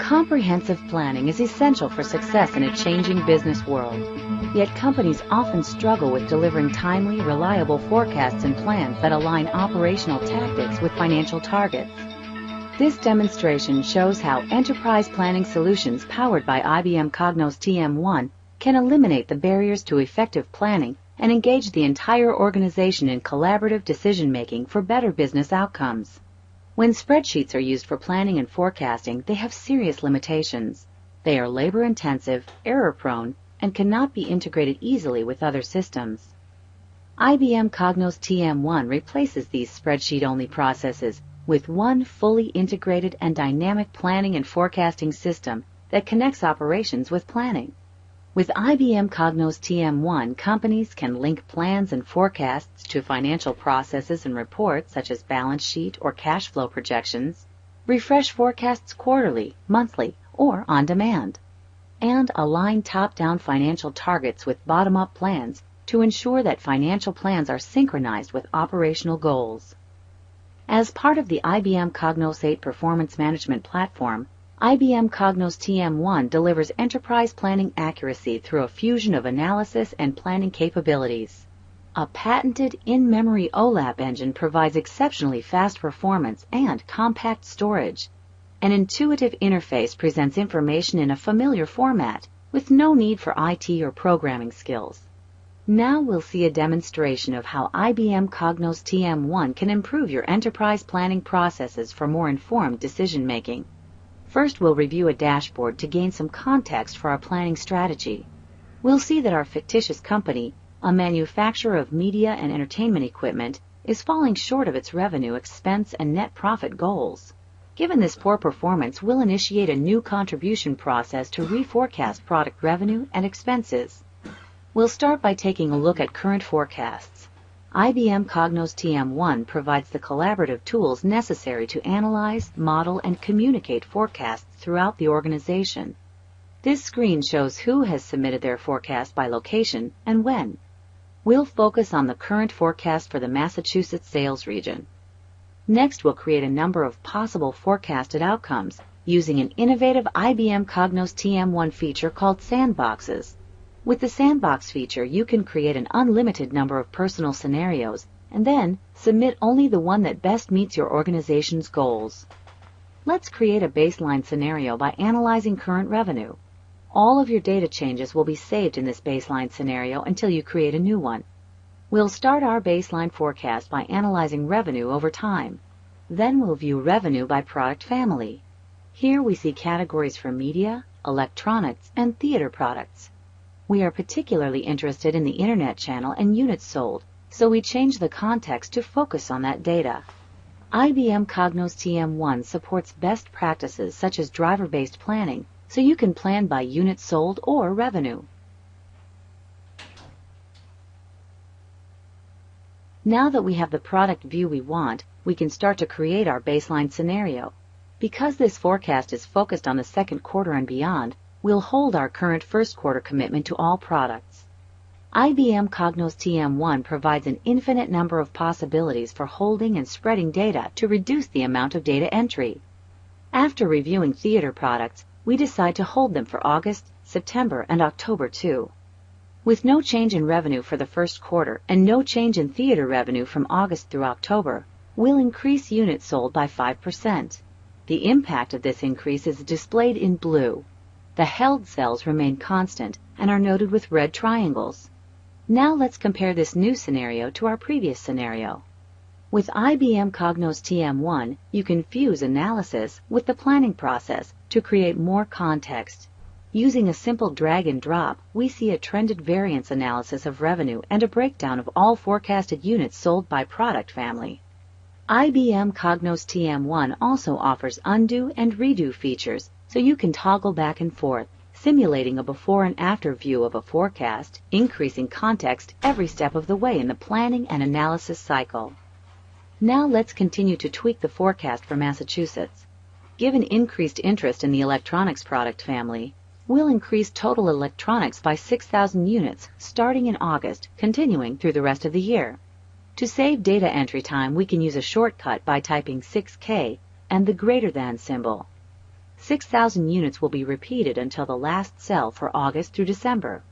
Comprehensive planning is essential for success in a changing business world. Yet companies often struggle with delivering timely, reliable forecasts and plans that align operational tactics with financial targets. This demonstration shows how enterprise planning solutions powered by IBM Cognos TM1 can eliminate the barriers to effective planning and engage the entire organization in collaborative decision-making for better business outcomes. When spreadsheets are used for planning and forecasting, they have serious limitations. They are labor-intensive, error-prone, and cannot be integrated easily with other systems. IBM Cognos TM1 replaces these spreadsheet-only processes with one fully integrated and dynamic planning and forecasting system that connects operations with planning. With IBM Cognos TM1, companies can link plans and forecasts to financial processes and reports such as balance sheet or cash flow projections, refresh forecasts quarterly, monthly, or on demand, and align top-down financial targets with bottom-up plans to ensure that financial plans are synchronized with operational goals. As part of the IBM Cognos 8 Performance Management Platform, IBM Cognos TM1 delivers enterprise planning accuracy through a fusion of analysis and planning capabilities. A patented in-memory OLAP engine provides exceptionally fast performance and compact storage. An intuitive interface presents information in a familiar format with no need for IT or programming skills. Now we'll see a demonstration of how IBM Cognos TM1 can improve your enterprise planning processes for more informed decision-making. First, we'll review a dashboard to gain some context for our planning strategy. We'll see that our fictitious company, a manufacturer of media and entertainment equipment, is falling short of its revenue, expense, and net profit goals. Given this poor performance, we'll initiate a new contribution process to reforecast product revenue and expenses. We'll start by taking a look at current forecasts. IBM Cognos TM1 provides the collaborative tools necessary to analyze, model, and communicate forecasts throughout the organization. This screen shows who has submitted their forecast by location and when. We'll focus on the current forecast for the Massachusetts sales region. Next, we'll create a number of possible forecasted outcomes using an innovative IBM Cognos TM1 feature called Sandboxes. With the Sandbox feature, you can create an unlimited number of personal scenarios and then submit only the one that best meets your organization's goals. Let's create a baseline scenario by analyzing current revenue. All of your data changes will be saved in this baseline scenario until you create a new one. We'll start our baseline forecast by analyzing revenue over time. Then we'll view revenue by product family. Here we see categories for media, electronics, and theater products. We are particularly interested in the Internet channel and units sold, so we change the context to focus on that data. IBM Cognos TM1 supports best practices such as driver-based planning, so you can plan by units sold or revenue. Now that we have the product view we want, we can start to create our baseline scenario. Because this forecast is focused on the second quarter and beyond, we'll hold our current first quarter commitment to all products. IBM Cognos TM1 provides an infinite number of possibilities for holding and spreading data to reduce the amount of data entry. After reviewing theater products, we decide to hold them for August, September, and October too. With no change in revenue for the first quarter and no change in theater revenue from August through October, we'll increase units sold by 5%. The impact of this increase is displayed in blue. The held cells remain constant and are noted with red triangles. Now let's compare this new scenario to our previous scenario. With IBM Cognos TM1, you can fuse analysis with the planning process to create more context. Using a simple drag and drop, we see a trended variance analysis of revenue and a breakdown of all forecasted units sold by product family. IBM Cognos TM1 also offers undo and redo features, so you can toggle back and forth, simulating a before and after view of a forecast, increasing context every step of the way in the planning and analysis cycle. Now let's continue to tweak the forecast for Massachusetts. Given increased interest in the electronics product family, we'll increase total electronics by 6,000 units starting in August, continuing through the rest of the year. To save data entry time, we can use a shortcut by typing 6K and the greater than symbol. 6,000 units will be repeated until the last sell for August through December.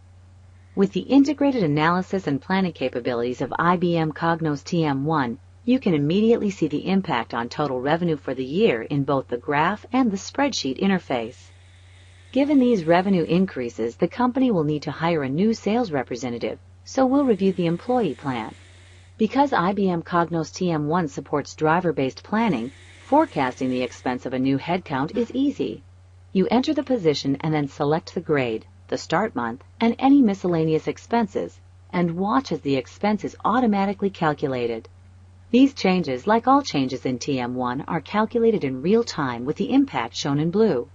With the integrated analysis and planning capabilities of IBM Cognos TM1, you can immediately see the impact on total revenue for the year in both the graph and the spreadsheet interface. Given these revenue increases, the company will need to hire a new sales representative, so we'll review the employee plan. Because IBM Cognos TM1 supports driver-based planning, forecasting the expense of a new headcount is easy. You enter the position and then select the grade, the start month, and any miscellaneous expenses, and watch as the expense is automatically calculated. These changes, like all changes in TM1, are calculated in real time with the impact shown in blue.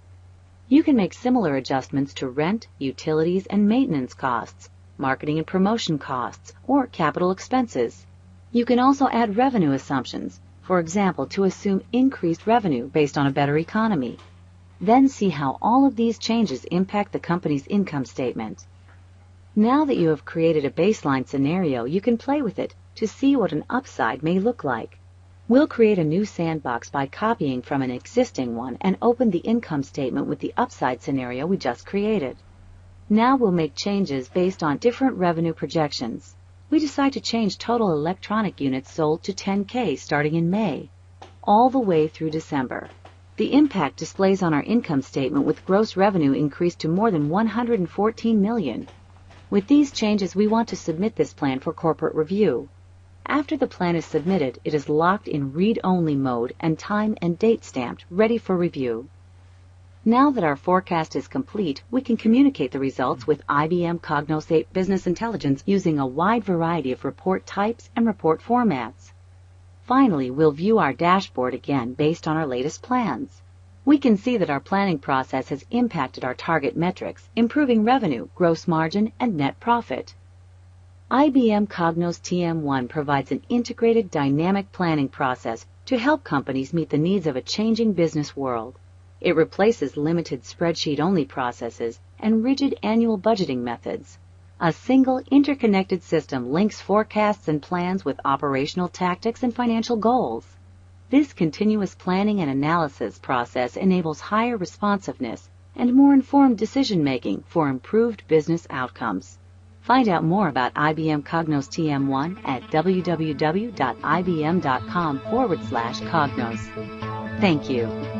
You can make similar adjustments to rent, utilities, and maintenance costs, marketing and promotion costs, or capital expenses. You can also add revenue assumptions, for example, to assume increased revenue based on a better economy. Then see how all of these changes impact the company's income statement. Now that you have created a baseline scenario, you can play with it to see what an upside may look like. We'll create a new sandbox by copying from an existing one and open the income statement with the upside scenario we just created. Now we'll make changes based on different revenue projections. We decide to change total electronic units sold to 10K starting in May, all the way through December. The impact displays on our income statement with gross revenue increased to more than $114 million. With these changes, we want to submit this plan for corporate review. After the plan is submitted, it is locked in read-only mode and time and date stamped, ready for review. Now that our forecast is complete, we can communicate the results with IBM Cognos 8 Business Intelligence using a wide variety of report types and report formats. Finally, we'll view our dashboard again based on our latest plans. We can see that our planning process has impacted our target metrics, improving revenue, gross margin, and net profit. IBM Cognos TM1 provides an integrated dynamic planning process to help companies meet the needs of a changing business world. It replaces limited spreadsheet-only processes and rigid annual budgeting methods. A single, interconnected system links forecasts and plans with operational tactics and financial goals. This continuous planning and analysis process enables higher responsiveness and more informed decision-making for improved business outcomes. Find out more about IBM Cognos TM1 at www.ibm.com/Cognos. Thank you.